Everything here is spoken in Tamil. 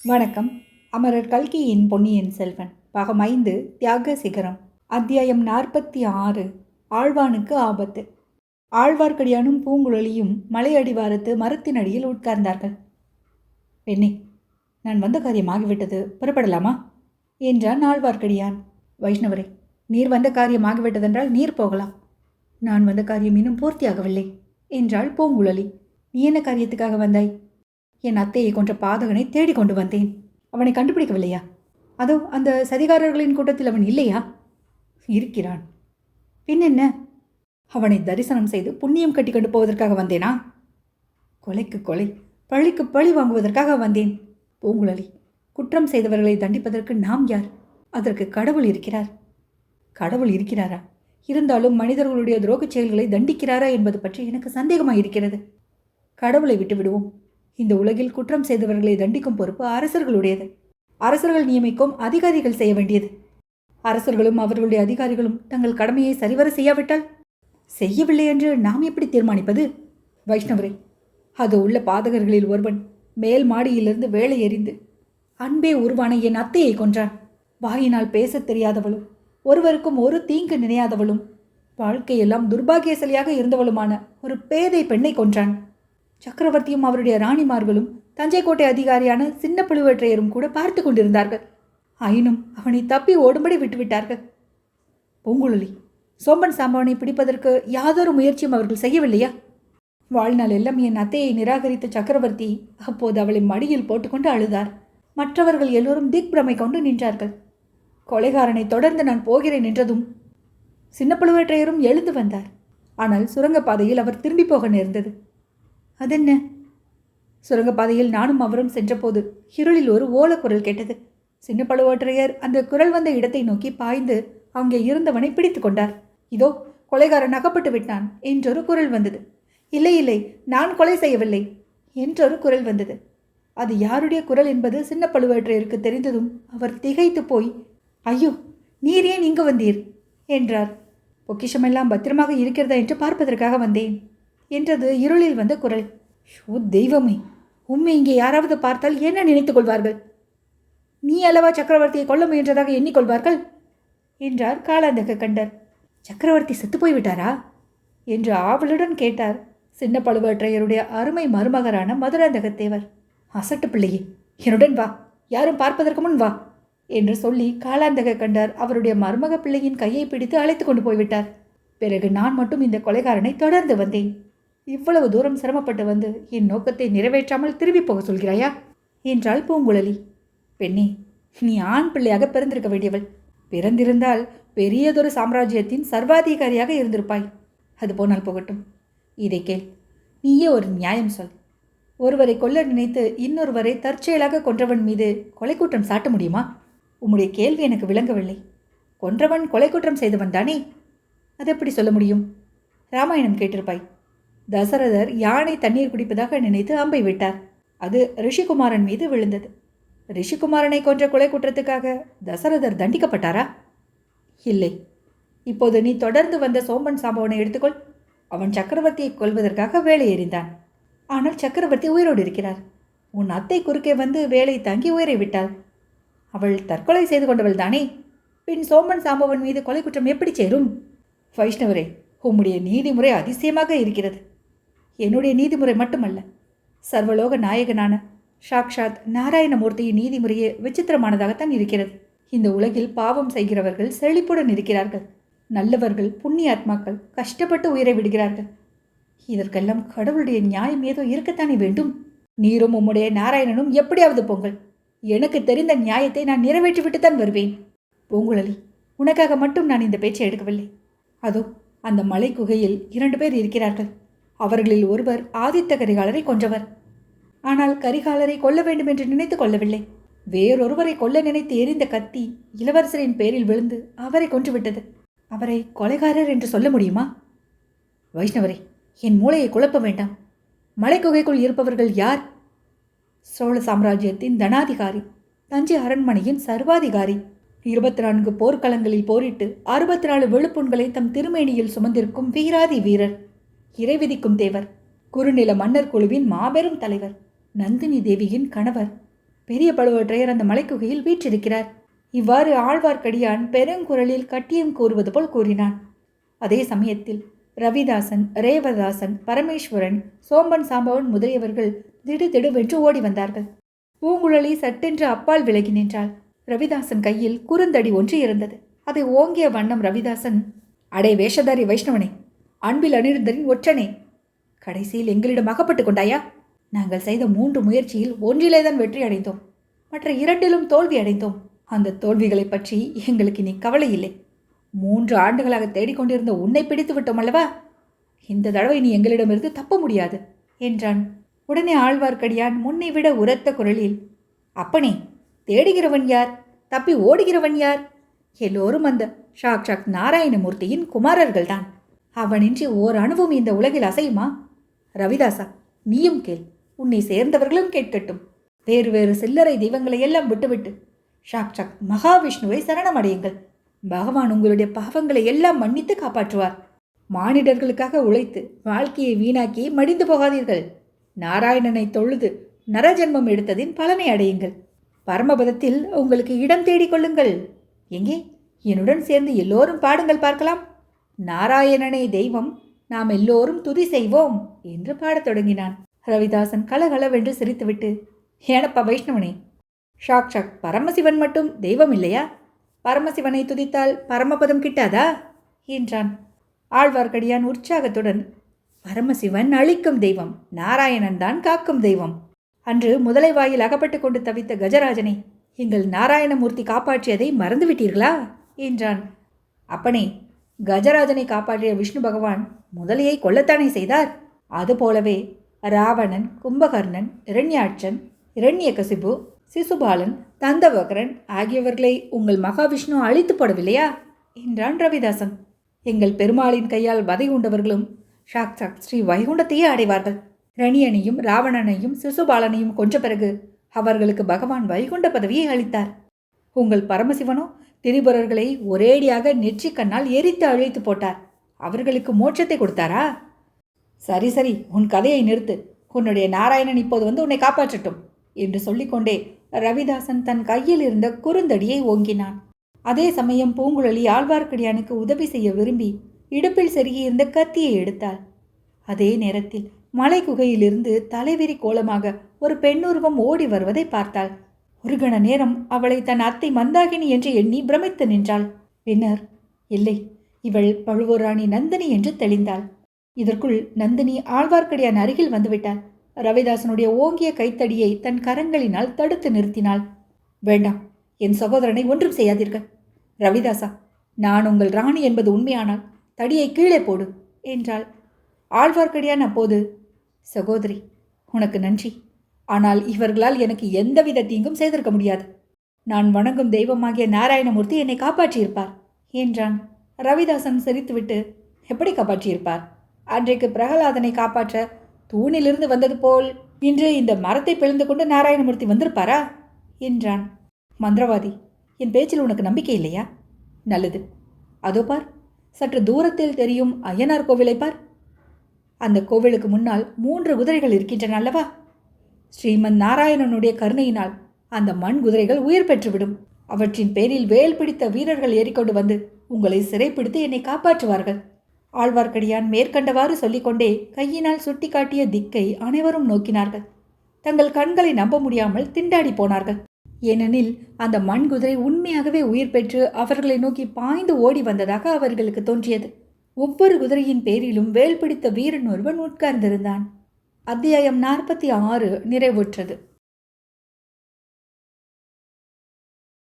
வணக்கம். அமரர் கல்கியின் பொன்னியின் செல்வன் பாகம் 5 தியாக சிகரம் அத்தியாயம் 46 ஆழ்வானுக்கு ஆபத்து. ஆழ்வார்க்கடியானும் பூங்குழலியும் மலையடிவாரத்து மரத்தின் அடியில் உட்கார்ந்தார்கள். பெண்ணே, நான் வந்த காரியம் ஆகிவிட்டது, புறப்படலாமா என்றான் ஆழ்வார்க்கடியான். வைஷ்ணவரே, நீர் வந்த காரியம் ஆகிவிட்டதென்றால் நீர் போகலாம். நான் வந்த காரியம் இன்னும் பூர்த்தியாகவில்லை என்றாள் பூங்குழலி. நீ என்ன காரியத்துக்காக வந்தாய்? என் அத்தையை கொன்ற பாதகனை தேடிக் கொண்டு வந்தேன். அவனை கண்டுபிடிக்கவில்லையா? அதோ அந்த சதிகாரர்களின் கூட்டத்தில் அவன் இல்லையா? இருக்கிறான். பின் என்ன? அவனை தரிசனம் செய்து புண்ணியம் கட்டி கொண்டு போவதற்காக வந்தேனா? கொலைக்கு கொலை, பழிக்கு பழி வாங்குவதற்காக வந்தேன். பூங்குழலி, குற்றம் செய்தவர்களை தண்டிப்பதற்கு நாம் யார்? அதற்கு கடவுள் இருக்கிறார். கடவுள் இருக்கிறாரா? இருந்தாலும் மனிதர்களுடைய துரோகச் செயல்களை தண்டிக்கிறாரா என்பது பற்றி எனக்கு சந்தேகமாயிருக்கிறது. கடவுளை விட்டு விடுவோம். இந்த உலகில் குற்றம் செய்தவர்களை தண்டிக்கும் பொறுப்பு அரசர்களுடையது. அரசர்கள் நியமிக்கும் அதிகாரிகள் செய்ய வேண்டியது. அரசர்களும் அவர்களுடைய அதிகாரிகளும் தங்கள் கடமையை சரிவர செய்யாவிட்டால் செய்யவில்லை என்று நாம் எப்படி தீர்மானிப்பது? வைஷ்ணவரே, அது உள்ள பாதகர்களில் ஒருவன் மேல் மாடியிலிருந்து வேலை எறிந்து அன்பே உருவான என் அத்தையை கொன்றான். வாயினால் பேசத் தெரியாதவளும் ஒருவருக்கும் ஒரு தீங்கு நினையாதவளும் வாழ்க்கையெல்லாம் துர்பாகியசாலியாக இருந்தவளுமான ஒரு பேதை பெண்ணை கொன்றான். சக்கரவர்த்தியும் அவருடைய ராணிமார்களும் தஞ்சை கோட்டை அதிகாரியான சின்ன பழுவேற்றையரும் கூட பார்த்து கொண்டிருந்தார்கள். ஆயினும் அவனை தப்பி ஓடும்படி விட்டுவிட்டார்கள். பூங்குழலி, சோம்பன் சாம்பவனை பிடிப்பதற்கு யாதொரு முயற்சியும் அவர்கள் செய்யவில்லையா? வாழ்நாள் எல்லாம் என் அத்தையை நிராகரித்த சக்கரவர்த்தி அப்போது அவளை மடியில் போட்டுக்கொண்டு அழுதார். மற்றவர்கள் எல்லோரும் திக்பிரமை கொண்டு நின்றார்கள். கொலைகாரனை தொடர்ந்து நான் போகிறேன் என்றதும் சின்ன பழுவேற்றையரும் எழுந்து வந்தார். ஆனால் சுரங்கப்பாதையில் அவர் திரும்பி போக நேர்ந்தது. அதென்ன? சுரங்கப்பாதையில் நானும் அவரும் சென்றபோது இருளில் ஒரு ஓலக்குரல் கேட்டது. சின்ன பழுவேற்றையர் அந்த குரல் வந்த இடத்தை நோக்கி பாய்ந்து அங்கே இருந்தவனை பிடித்து கொண்டார். இதோ கொலைகாரன் அகப்பட்டு விட்டான் என்றொரு குரல் வந்தது. இல்லை இல்லை, நான் கொலை செய்யவில்லை என்றொரு குரல் வந்தது. அது யாருடைய குரல் என்பது சின்ன பழுவேற்றையருக்கு தெரிந்ததும் அவர் திகைத்து போய், ஐயோ, நீர் ஏன் இங்கு வந்தீர் என்றார். பொக்கிஷமெல்லாம் பத்திரமாக இருக்கிறதா என்று பார்ப்பதற்காக வந்தேன் என்றது இருளில் வந்த குரல். ஷோ தெய்வமே, உண்மை இங்கே யாராவது பார்த்தால் என்ன நினைத்துக் கொள்வார்கள்? நீ அல்லவா சக்கரவர்த்தியை கொல்ல முயன்றதாக எண்ணிக்கொள்வார்கள் என்றார் காலாந்தக கண்டர். சக்கரவர்த்தி செத்து போய்விட்டாரா என்று ஆவலுடன் கேட்டார் சின்ன பழுவேற்றையருடைய அருமை மருமகரான மதுராந்தகத்தேவர். அசட்டு பிள்ளையே, என்னுடன் வா, யாரும் பார்ப்பதற்கு முன் வா என்று சொல்லி காலாந்தக கண்டர் அவருடைய மருமக பிள்ளையின் கையை பிடித்து அழைத்து கொண்டு போய்விட்டார். பிறகு நான் மட்டும் இந்த கொலைகாரனை தொடர்ந்து வந்தேன். இவ்வளவு தூரம் சிரமப்பட்டு வந்து என் நோக்கத்தை நிறைவேற்றாமல் திரும்பி போக சொல்கிறாயா என்றாள் பூங்குழலி. பெண்ணே, நீ ஆண் பிள்ளையாக பிறந்திருக்க வேண்டியவள். பிறந்திருந்தால் பெரியதொரு சாம்ராஜ்யத்தின் சர்வாதிகாரியாக இருந்திருப்பாய். அது போனால் போகட்டும். இதை கேள், நீயே ஒரு நியாயம் சொல். ஒருவரை கொல்ல நினைத்து இன்னொருவரை தற்செயலாக கொன்றவன் மீது கொலை குற்றம் சாட்ட முடியுமா? உம்முடைய கேள்வி எனக்கு விளங்கவில்லை. கொன்றவன் கொலை குற்றம் செய்தவன் தானே? அது எப்படி சொல்ல முடியும்? ராமாயணம் கேட்டிருப்பாய். தசரதர் யானை தண்ணீர் குடிப்பதாக நினைத்து அம்பை விட்டார். அது ரிஷிகுமாரன் மீது விழுந்தது. ரிஷிகுமாரனை கொன்ற கொலை குற்றத்துக்காக தசரதர் தண்டிக்கப்பட்டாரா? இல்லை. இப்போது நீ தொடர்ந்து வந்த சோம்பன் சாம்பவனை எடுத்துக்கொள். அவன் சக்கரவர்த்தியை கொல்வதற்காக வேலை எறிந்தான். ஆனால் சக்கரவர்த்தி உயிரோடு இருக்கிறார். உன் அத்தை குறுக்கே வந்து வேலை தாங்கி உயிரை விட்டாள். அவள் தற்கொலை செய்து கொண்டவள் தானே? பின் சோம்பன் சாம்பவன் மீது கொலை குற்றம் எப்படி சேரும்? வைஷ்ணவரே, உம்முடைய நீதிமுறை அதிசயமாக இருக்கிறது. என்னுடைய நீதிமுறை மட்டுமல்ல, சர்வலோக நாயகனான சாக்ஷாத் நாராயணமூர்த்தியின் நீதிமுறையே விசித்திரமானதாகத்தான் இருக்கிறது. இந்த உலகில் பாவம் செய்கிறவர்கள் செழிப்புடன் இருக்கிறார்கள். நல்லவர்கள், புண்ணிய ஆத்மாக்கள் கஷ்டப்பட்டு உயிரை விடுகிறார்கள். இதற்கெல்லாம் கடவுளுடைய நியாயம் ஏதோ இருக்கத்தானே வேண்டும். நீரும் உம்முடைய நாராயணனும் எப்படியாவது பொங்கல். எனக்கு தெரிந்த நியாயத்தை நான் நிறைவேற்றிவிட்டுத்தான் வருவேன். பூங்குழலி, உனக்காக மட்டும் நான் இந்த பேச்சை எடுக்கவில்லை. அதோ அந்த மலை குகையில் 2 பேர் இருக்கிறார்கள். அவர்களில் ஒருவர் ஆதித்த கரிகாலரை கொன்றவர். ஆனால் கரிகாலரை கொல்ல வேண்டும் என்று நினைத்து கொள்ளவில்லை. வேறொருவரை கொல்ல நினைத்து எரிந்த கத்தி இளவரசரின் பேரில் விழுந்து அவரை கொன்றுவிட்டது. அவரை கொலைகாரர் என்று சொல்ல முடியுமா? வைஷ்ணவரே, என் மூளையை குழப்ப வேண்டாம். மலைக்குகைக்குள் இருப்பவர்கள் யார்? சோழ சாம்ராஜ்யத்தின் தனாதிகாரி, தஞ்சை அரண்மனையின் சர்வாதிகாரி, 24 போர்க்களங்களில் போரிட்டு 64 விழுப்புண்களை தம் திருமேனியில் சுமந்திருக்கும் வீராதி வீரர், இறைவிதிக்கும் தேவர், குறுநில மன்னர் குழுவின் மாபெரும் தலைவர், நந்தினி தேவியின் கணவர், பெரிய பழுவேற்றையர் அந்த மலைக்குகையில் வீற்றிருக்கிறார். இவ்வாறு ஆழ்வார்க்கடியான் பெருங்குரலில் கட்டியம் கூறுவது போல் கூறினான். அதே சமயத்தில் ரவிதாசன், ரேவதாசன், பரமேஸ்வரன், சோம்பன் சாம்பவன் முதலியவர்கள் திடுதிடுவென்று ஓடி வந்தார்கள். பூங்குழலி சட்டென்று அப்பால் விலகி நின்றாள். ரவிதாசன் கையில் குறுந்தடி ஒன்று இருந்தது. அதை ஓங்கிய வண்ணம் ரவிதாசன், அடே வேஷதாரி வைஷ்ணவனே, அன்பில் அனிருத்தரின் ஒற்றனே, கடைசியில் எங்களிடம் அகப்பட்டு கொண்டாயா? நாங்கள் செய்த 3 முயற்சியில் ஒன்றிலேதான் வெற்றி அடைந்தோம், மற்ற 2லும் தோல்வி அடைந்தோம். அந்த தோல்விகளை பற்றி எங்களுக்கு நீ கவலை இல்லை. 3 ஆண்டுகளாக தேடிக்கொண்டிருந்த உன்னை பிடித்து விட்டோம் அல்லவா? இந்த தடவை நீ எங்களிடமிருந்து தப்ப முடியாது என்றான். உடனே ஆழ்வார்க்கடியான் முன்னை விட உரத்த குரலில், அப்பனே, தேடுகிறவன் யார்? தப்பி ஓடுகிறவன் யார்? எல்லோரும் அந்த சாக்ஷாத் நாராயணமூர்த்தியின் குமாரர்கள்தான். அவனின்றி ஓர் அணுவும் இந்த உலகில் அசையுமா? ரவிதாசா, நீயும் கேள், உன்னை சேர்ந்தவர்களும் கேட்கட்டும். வேறு வேறு சில்லறை தெய்வங்களை எல்லாம் விட்டுவிட்டு சாக்ஷாத் மகாவிஷ்ணுவை சரணமடையுங்கள். பகவான் உங்களுடைய பாவங்களை எல்லாம் மன்னித்து காப்பாற்றுவார். மானிடர்களுக்காக உழைத்து வாழ்க்கையை வீணாக்கி மடிந்து போகாதீர்கள். நாராயணனை தொழுது நரஜன்மம் எடுத்ததின் பலனை அடையுங்கள். பரமபதத்தில் உங்களுக்கு இடம் தேடிக்கொள்ளுங்கள். எங்கே? என்னுடன் சேர்ந்து எல்லோரும் பாடுங்கள் பார்க்கலாம். நாராயணனே தெய்வம், நாம் எல்லோரும் துதி செய்வோம் என்று பாடத் தொடங்கினான். ரவிதாசன் கலகலவென்று சிரித்துவிட்டு, ஏனப்பா வைஷ்ணவனே, சாக்ஷாத் பரமசிவன் மட்டும் தெய்வம் இல்லையா? பரமசிவனை துதித்தால் பரமபதம் கிட்டாதா என்றான். ஆழ்வார்க்கடியான் உற்சாகத்துடன், பரமசிவன் அழிக்கும் தெய்வம், நாராயணன் தான் காக்கும் தெய்வம். அன்று முதலை வாயில் அகப்பட்டு கொண்டு தவித்த கஜராஜனை எங்கள் நாராயணமூர்த்தி காப்பாற்றியதை மறந்துவிட்டீர்களா என்றான். அப்பனே, கஜராஜனை காப்பாற்றிய விஷ்ணு பகவான் முதலையை கொல்லத்தானே செய்தார்? அதுபோலவே ராவணன், கும்பகர்ணன், இரண்யாட்சன், இரண்யகசிபு, சிசுபாலன், தந்தவகரன் ஆகியவர்களை உங்கள் மகாவிஷ்ணு அழித்து போடவில்லையா என்றான் ரவிதாசன். எங்கள் பெருமாளின் கையால் வதை உண்டவர்களும் சாக்ஷாத் ஸ்ரீ வைகுண்டத்தையே அடைவார்கள். ரணியனையும் ராவணனையும் சிசுபாலனையும் கொன்ற பிறகு அவர்களுக்கு பகவான் வைகுண்ட பதவியை அளித்தார். உங்கள் பரமசிவனோ திரிபுரர்களை ஒரேடியாக நெற்றி கண்ணால் எரித்து அழித்து போட்டார். அவர்களுக்கு மோட்சத்தை கொடுத்தாரா? சரி சரி, உன் கதையை நிறுத்து. உன்னுடைய நாராயணன் இப்போது வந்து உன்னை காப்பாற்றட்டும் என்று சொல்லிக்கொண்டே ரவிதாசன் தன் கையில் இருந்த குறுந்தடியை ஓங்கினான். அதே சமயம் பூங்குழலி ஆழ்வார்க்கடியானுக்கு உதவி செய்ய விரும்பி இடுப்பில் செருகியிருந்த கத்தியை எடுத்தாள். அதே நேரத்தில் மலை குகையிலிருந்து தலைவிரி கோலமாக ஒரு பெண்ணுருவம் ஓடி வருவதை பார்த்தாள். ஒரு கண நேரம் அவளை தன் அத்தை மந்தாகினி என்று எண்ணி பிரமித்து நின்றாள். பின்னர், இல்லை, இவள் பழுவூராணி நந்தினி என்று தெளிந்தாள். இதற்குள் நந்தினி ஆழ்வார்க்கடியான் அருகில் வந்துவிட்டாள். ரவிதாசனுடைய ஓங்கிய கைத்தடியை தன் கரங்களினால் தடுத்து நிறுத்தினாள். வேண்டாம், என் சகோதரனை ஒன்றும் செய்யாதீர்கள். ரவிதாசா, நான் உங்கள் ராணி என்பது உண்மையானால் தடியை கீழே போடு என்றாள். ஆழ்வார்க்கடியான் அப்போது, சகோதரி, உனக்கு நன்றி. ஆனால் இவர்களால் எனக்கு எந்தவித தீங்கும் செய்திருக்க முடியாது. நான் வணங்கும் தெய்வமாகிய நாராயணமூர்த்தி என்னை காப்பாற்றியிருப்பார் என்றான். ரவிதாசன் சிரித்துவிட்டு, எப்படி காப்பாற்றியிருப்பார்? அன்றைக்கு பிரகலாதனை காப்பாற்ற தூணிலிருந்து வந்தது போல் இன்று இந்த மரத்தை பிளந்து கொண்டு நாராயணமூர்த்தி வந்திருப்பாரா என்றான். மந்திரவாதி, என் பேச்சில் உனக்கு நம்பிக்கை இல்லையா? நல்லது, அதோ பார், சற்று தூரத்தில் தெரியும் ஐயனார் கோவிலை பார். அந்த கோவிலுக்கு முன்னால் 3 குதிரைகள் இருக்கின்றன அல்லவா? ஸ்ரீமன் நாராயணனுடைய கருணையினால் அந்த மண் குதிரைகள் உயிர் பெற்றுவிடும். அவற்றின் பேரில் வேல் பிடித்த வீரர்கள் ஏறிக்கொண்டு வந்து உங்களை சிறைப்பிடித்து என்னை காப்பாற்றுவார்கள். ஆழ்வார்க்கடியான் மேற்கண்டவாறு சொல்லிக்கொண்டே கையினால் சுட்டி காட்டிய திக்கை அனைவரும் நோக்கினார்கள். தங்கள் கண்களை நம்ப முடியாமல் திண்டாடி போனார்கள். ஏனெனில் அந்த மண் குதிரை உண்மையாகவே உயிர் பெற்று அவர்களை நோக்கி பாய்ந்து ஓடி வந்ததாக அவர்களுக்கு தோன்றியது. ஒவ்வொரு குதிரையின் பேரிலும் வேல் பிடித்த வீரன் ஒருவன் உட்கார்ந்திருந்தான். அத்தியாயம் 46 நிறைவுற்றது.